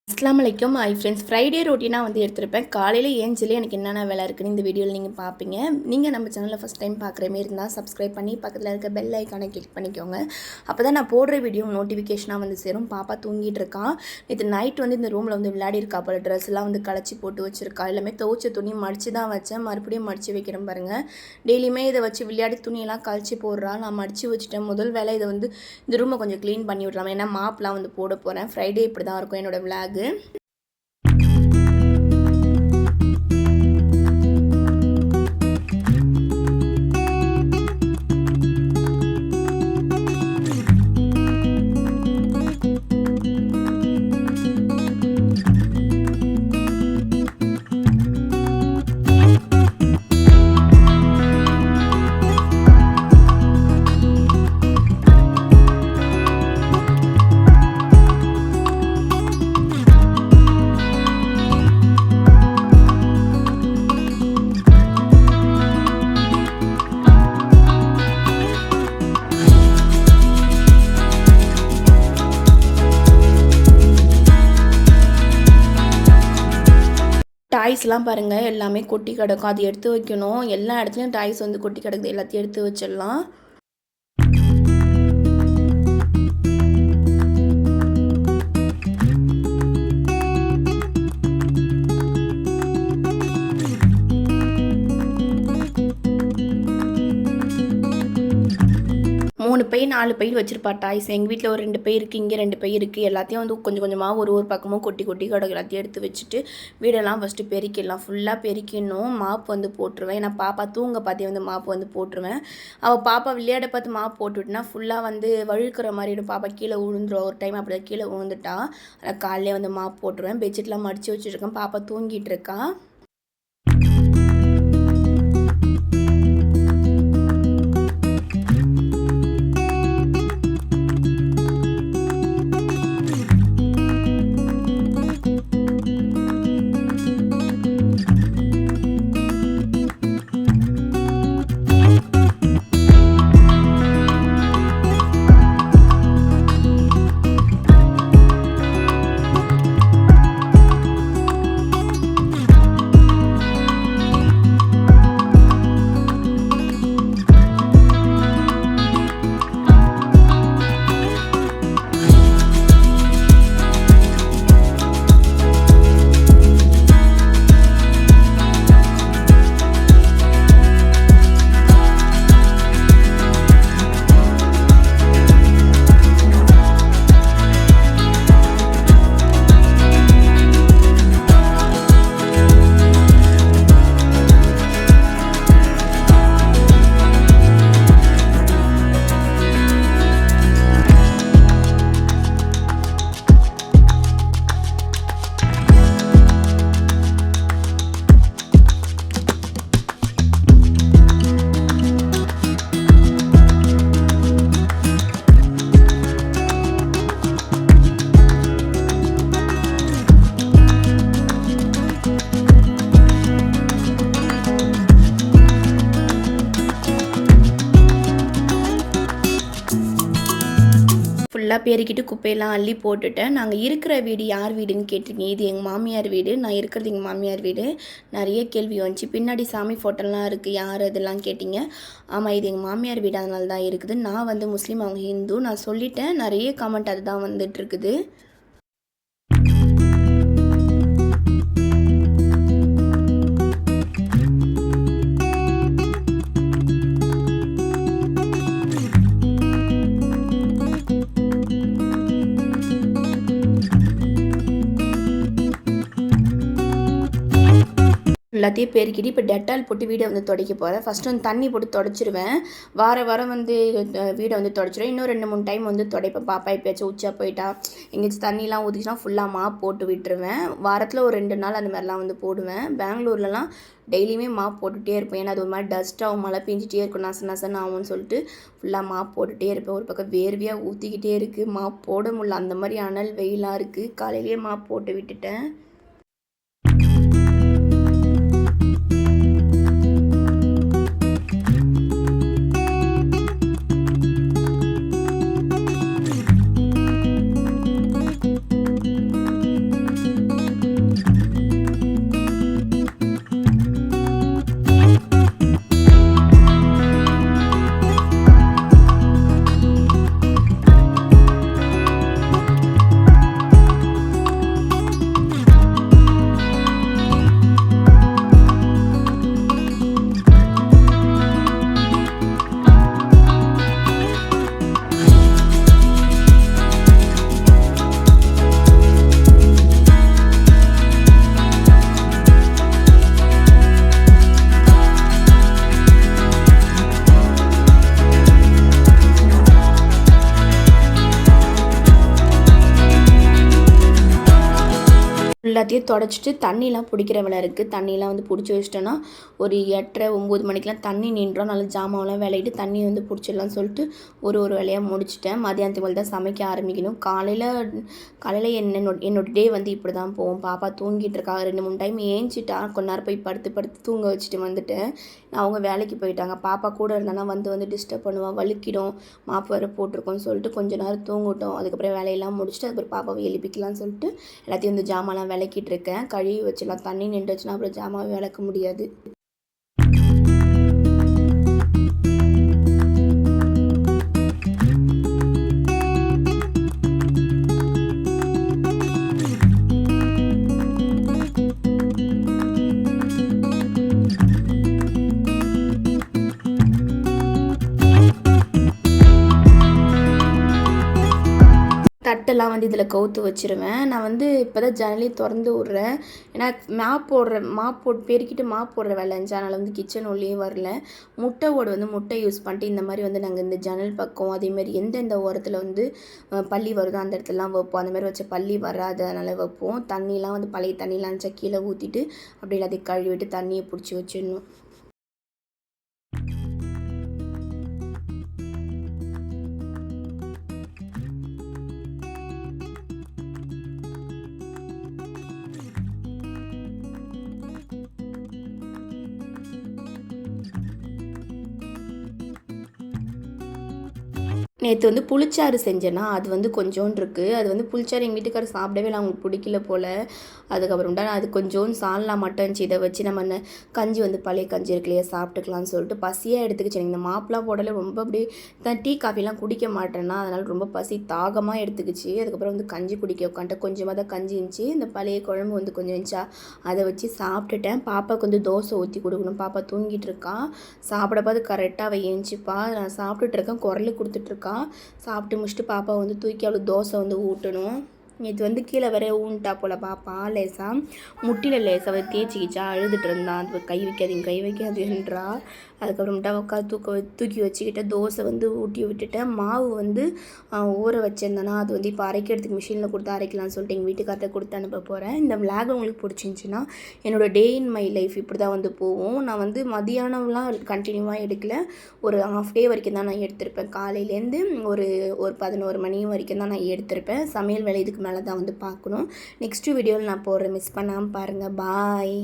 அஸ்ஸலாமு அலைக்கும். Hi friends. Friday ரொட்டீனாக வந்து எடுத்திருப்பேன். காலையில் ஏஞ்சிலே எனக்கு என்னென்ன வேலை இருக்குன்னு இந்த வீடியோவில் நீங்கள் பார்ப்பீங்க. நீங்கள் நம்ம சேனலில் ஃபஸ்ட் டைம் பார்க்குற மாரி இருந்தால் சப்ஸ்கிரைப் பண்ணி பக்கத்தில் இருக்க பெல் ஐக்கானை கிளிக் பண்ணிக்கோங்க. அப்போ தான் நான் போடுற வீடியோ நோட்டிஃபிகேஷனாக வந்து சேரும். பாப்பா தூங்கிட்டு இருக்கான். நேற்று நைட் வந்து இந்த ரூமில் வந்து விளையாடி இருக்கா போல. ட்ரெஸ்லாம் வந்து களைச்சி போட்டு வச்சுருக்கா. எல்லாமே துவைச்ச துணி மடித்து தான் வச்சேன். மறுபடியும் மடித்து வைக்கிறேன் பாருங்கள். டெய்லியுமே இதை வச்சு விளையாடி துணியெல்லாம் கழிச்சு போடுறா. நான் மடித்து வச்சுட்டேன். முதல் வேலை இதை வந்து இந்த ரூமை கொஞ்சம் க்ளீன் பண்ணி விட்றாம. ஏன்னா மாப்லாம் வந்து போட போகிறேன். ஃப்ரைடே இப்படி தான் இருக்கும் என்னோடய விளாகு. டாய்ஸ்லாம் பாருங்கள் எல்லாமே கொட்டி கிடக்கும். அது எடுத்து வைக்கணும். எல்லா இடத்துலையும் டாய்ஸ் வந்து கொட்டி கிடக்குது. எல்லாத்தையும் எடுத்து வச்சிடலாம். மூணு பை 4 பை வச்சுருப்பா டாய்ஸ். எங்கள் வீட்டில் ஒரு 2 பை இருக்குது, இங்கே 2 பை இருக்குது. எல்லாத்தையும் வந்து கொஞ்சம் கொஞ்சமாக ஒரு பக்கமும் கொட்டி கொட்டி கிடக்கு. எல்லாத்தையும் எடுத்து வச்சுட்டு வீடெல்லாம் ஃபஸ்ட்டு பெருக்கிடலாம். ஃபுல்லாக பெருக்கிடணும். மாப் வந்து போட்டுருவேன். ஏன்னா பாப்பா தூங்க பார்த்தே வந்து மாப் வந்து போட்டுருவேன். அவள் பாப்பா விளையாட பார்த்து மாப் போட்டுவிட்டுனா ஃபுல்லாக வந்து வழுக்கிற மாதிரிடும். பாப்பா கீழே விழுந்துடும். ஒரு டைம் அப்படி கீழே விழுந்துட்டா. அதை காலையிலே வந்து மாப் போட்டுருவேன். பெட்ஷீட்லாம் மடித்து வச்சுருக்கேன். பாப்பா தூங்கிட்டு இருக்கா. ஃபுல்லாக பெருக்கிட்டு குப்பையெல்லாம் அள்ளி போட்டுட்டேன். நாங்கள் இருக்கிற வீடு யார் வீடுன்னு கேட்டிருக்கீங்க. இது எங்கள் மாமியார் வீடு. நான் இருக்கிறது எங்கள் மாமியார் வீடு. நிறைய கேள்வி வந்துச்சு. பின்னாடி சாமி ஃபோட்டோலாம் இருக்குது, யார் அதெல்லாம் கேட்டிங்க. ஆமாம், இது எங்கள் மாமியார் வீடு, அதனால தான் இருக்குது. நான் வந்து முஸ்லீம், அவங்க ஹிந்து. நான் சொல்லிட்டேன். நிறைய கமெண்ட் அதுதான் வந்துட்டுருக்குது. எல்லாத்தையும் பெருக்கிட்டு இப்போ டெட்டால் போட்டு வீடை வந்து துடைக்க போகிறேன். ஃபஸ்ட்டு வந்து தண்ணி போட்டு துடைச்சிருவேன். வாரம் வந்து வீடை வந்து துடைச்சிருவேன். இன்னும் 2-3 டைம் வந்து துடைப்பேன். பாப்பா எப்போயாச்சும் உச்சா போயிட்டா எங்கேயாச்சும் தண்ணிலாம் ஊற்றிச்சுன்னா ஃபுல்லாக மாப் போட்டு விட்டுருவேன். வாரத்தில் ஒரு 2 நாள் அந்த மாதிரிலாம் வந்து போடுவேன். பெங்களூர்லலாம் டெய்லியுமே மாப் போட்டுகிட்டே இருப்பேன். ஏன்னா அது ஒரு மாதிரி டஸ்ட்டாகவும் மழை பெஞ்சிட்டே இருக்கும், நசன்னு ஆகும்னு சொல்லிட்டு ஃபுல்லாக மாப் போட்டுகிட்டே இருப்பேன். ஒரு பக்கம் வேர்வையாக ஊற்றிக்கிட்டே இருக்குது. மாப் போட முடியல, அந்த மாதிரி அனல் வெயிலாக இருக்குது. காலையிலேயே மாப் போட்டு விட்டுட்டேன். எல்லாத்தையும் தொடச்சிட்டு தண்ணிலாம் பிடிக்கிற வேலை இருக்குது. தண்ணிலாம் வந்து பிடிச்சி வச்சிட்டோன்னா ஒரு 8:30 9 மணிக்கெலாம் தண்ணி நின்றோம். நல்லா ஜாமான்லாம் விளையிட்டு தண்ணி வந்து பிடிச்சிடலாம்னு சொல்லிட்டு ஒரு வேலையாக முடிச்சிட்டேன். மதியானத்துக்கு மேலே தான் சமைக்க ஆரம்பிக்கணும். காலையில் என்னோட டே வந்து இப்படி தான் போகும். பாப்பா தூங்கிட்டு இருக்கா. 2 3 டைம் ஏஞ்சிட்டா. கொஞ்ச நேரம் போய் படுத்து தூங்க வச்சுட்டு வந்துட்டேன். அவங்க வேலைக்கு போயிட்டாங்க. பாப்பா கூட இருந்தானா வந்து டிஸ்டர்ப் பண்ணுவாள், வலிக்கிடும், மாப்பு வேறு போட்டிருக்கோன்னு சொல்லிட்டு கொஞ்சம் நேரம் தூங்கட்டும். அதுக்கப்புறம் வேலையெல்லாம் முடிச்சுட்டு அதுக்கப்புறம் பாப்பாவை எழுப்பிக்கலாம்னு சொல்லிட்டு எல்லாத்தையும் வந்து ஜாமான்லாம் விளக்கிட்டு இருக்கேன். கழுவி வச்சிடலாம். தண்ணி நின்றுச்சுன்னா அப்புறம் ஜாமான் விளக்க முடியாது. தட்டெல்லாம் வந்து இதில் கவுத்து வச்சுருவேன். நான் வந்து இப்போ தான் ஜன்னலையும் திறந்து விட்றேன். ஏன்னா மாப் போட்டு பெருக்கிட்டு மாப் போடுற வேலை இருந்துச்சு. அதனால் வந்து கிச்சன் உள்ளேயே வரல. முட்டை யூஸ் பண்ணிட்டு இந்த மாதிரி வந்து நாங்கள் இந்த ஜன்னல் பக்கம் அதேமாதிரி எந்தெந்த ஓரத்தில் வந்து பள்ளி வருதோ அந்த இடத்துலலாம் வைப்போம். அந்தமாதிரி வச்ச பள்ளி வராது, அதனால் வைப்போம். தண்ணிலாம் வந்து பழைய தண்ணிலாம் இருந்துச்சா கீழே ஊற்றிட்டு அப்படி எல்லாத்தையும் கழுவிட்டு தண்ணியை பிடிச்சி வச்சிடணும். நேற்று வந்து புளிச்சாறு செஞ்சேன்னா அது வந்து கொஞ்சோண்டு இருக்குது. அது வந்து புளிச்சாறு எங்கள் வீட்டுக்காரர் சாப்பிடவே இல்லை, அவங்களுக்கு பிடிக்கல போல். அதுக்கப்புறம்டா அது கொஞ்சோண்டு சால்னா மட்டும் இருந்துச்சு. இதை வச்சு நம்ம கஞ்சி வந்து பழைய கஞ்சி இருக்கு இல்லையா, சாப்பிட்டுக்கலாம்னு சொல்லிட்டு பசியாக எடுத்துக்கிச்சு. இந்த மாப்பிளா போடல ரொம்ப அப்படி டீ காஃபிலாம் குடிக்க மாட்டேன்னா, அதனால் ரொம்ப பசி தாகமாக எடுத்துக்கிச்சு. அதுக்கப்புறம் வந்து கஞ்சி குடிக்க உட்காந்துட்டு கொஞ்சமாக தான் கஞ்சி இருந்துச்சு. இந்த பழைய குழம்பு வந்து கொஞ்சம் இருந்துச்சா அதை வச்சு சாப்பிட்டுட்டேன். பாப்பாவுக்கு வந்து தோசை ஊற்றி கொடுக்கணும். பாப்பா தூங்கிட்டு இருக்கா. சாப்பிட பார்த்து கரெக்டாக அவள் ஏஞ்சிப்பா. நான் சாப்பிட்டுட்டு இருக்கேன், குரல் கொடுத்துட்ருக்கா. சாப்பிட்டு முடிச்சுட்டு பாப்பா வந்து தூக்கி அவளுக்கு தோசை வந்து ஊட்டணும். நேற்று வந்து கீழே வேற ஊன்ட்டா போல் பாப்பா. லேசாக முட்டியில் லேசாக தேய்ச்சிக்கிச்சா, அழுதுட்டு இருந்தான். அது கை வைக்காதுன்றா. அதுக்கப்புறமேட்டா தூக்கி வச்சுக்கிட்ட தோசை வந்து ஊட்டி விட்டுட்டேன். மாவு வந்து ஊற வச்சிருந்தேன்னா அது வந்து இப்போ அரைக்கிறதுக்கு மிஷினில் கொடுத்து அரைக்கலாம்னு சொல்லிட்டு எங்கள் வீட்டுக்கார்ட்ட கொடுத்து அனுப்ப போகிறேன். இந்த விளாக் உங்களுக்கு பிடிச்சிருந்துச்சின்னா என்னோடய டே இன் மை லைஃப் இப்படி தான் வந்து போகும். நான் வந்து மதியானம்லாம் கண்டினியூவாக எடுக்கல, ஒரு ஹாஃப் டே வரைக்கும் தான் நான் எடுத்திருப்பேன். காலையிலேருந்து ஒரு 11 மணி வரைக்கும் தான் நான் எடுத்திருப்பேன். சமையல் வேலை இதுக்கு மேலே தான் வந்து பார்க்கணும். நெக்ஸ்ட்டு வீடியோவில் நான் போடுறேன், மிஸ் பண்ணாமல் பாருங்கள். பாய்.